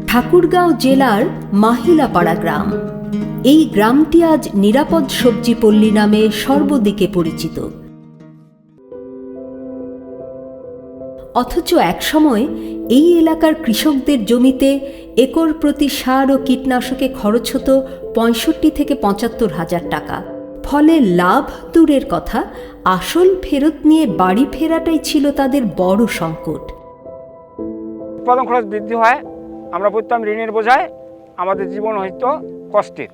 ঠাকুরগাঁও জেলার মাহিলাপাড়া গ্রাম। এই গ্রামটি আজ নিরাপদ সবজি পল্লী নামে সর্বদিকে পরিচিত। অথচ একসময় এই এলাকার কৃষকদের জমিতে একর প্রতি সার ও কীটনাশকে খরচ হতো ৬৫ থেকে ৭৫ হাজার টাকা। ফলে লাভ দূরের কথা, আসল ফেরত নিয়ে বাড়ি ফেরাটাই ছিল তাদের বড় সংকট। উৎপাদন খরচ বৃদ্ধি হয়, আমরা পড়তাম ঋণের বোঝায়, আমাদের জীবন হয়তো কষ্টের।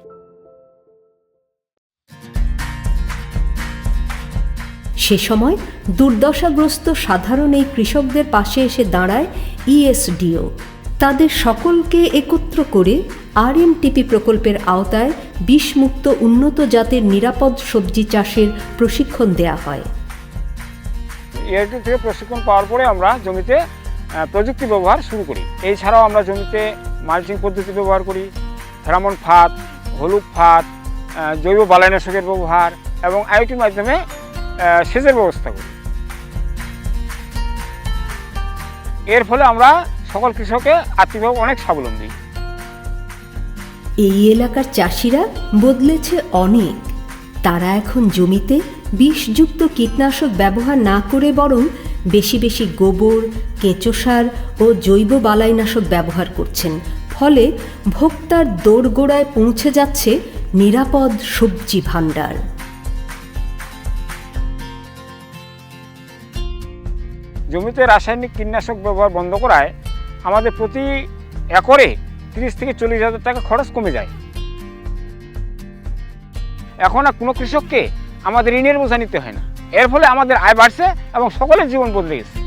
সে সময় দুর্দশাগ্রস্ত সাধারণ এই কৃষকদের পাশে এসে দাঁড়ায় ইএসডিও। তাদের সকলকে একত্র করে আরএমটিপি প্রকল্পের আওতায় বিষমুক্ত উন্নত জাতের নিরাপদ সবজি চাষের প্রশিক্ষণ দেয়া হয়। ইআরটি থেকে প্রশিক্ষণ পাওয়ার পরে আমরা জমিতে প্রযুক্তি ব্যবহার শুরু করি। এছাড়াও আমরা জমিতে মালচিং পদ্ধতি ব্যবহার করি, ফেরামন ফাঁদ, হলুদ ফাঁদ, জৈব বালাইনাশকের ব্যবহার এবং আইওটির মাধ্যমে সেচের ব্যবস্থা করি। এর ফলে আমরা সকল কৃষকে আর্থিকভাবে অনেক স্বাবলম্বী। এই এলাকার চাষিরা বদলেছে অনেক। তারা এখন জমিতে বিষযুক্ত কীটনাশক ব্যবহার না করে বরং বেশি বেশি গোবর, কেঁচো সার ও জৈব বালাইনাশক ব্যবহার করছেন। ফলে ভোক্তার দোরগোড়ায় পৌঁছে যাচ্ছে নিরাপদ সবজি ভাণ্ডার। জমিতে রাসায়নিক কীটনাশক ব্যবহার বন্ধ করায় আমাদের প্রতি একরে 30 থেকে 40 হাজার টাকা খরচ কমে যায়। এখন আর কোনো কৃষককে আমাদের ঋণের বোঝা নিতে হয় না। এর ফলে আমাদের আয় বাড়ছে এবং সকলের জীবন বদলে গেছে।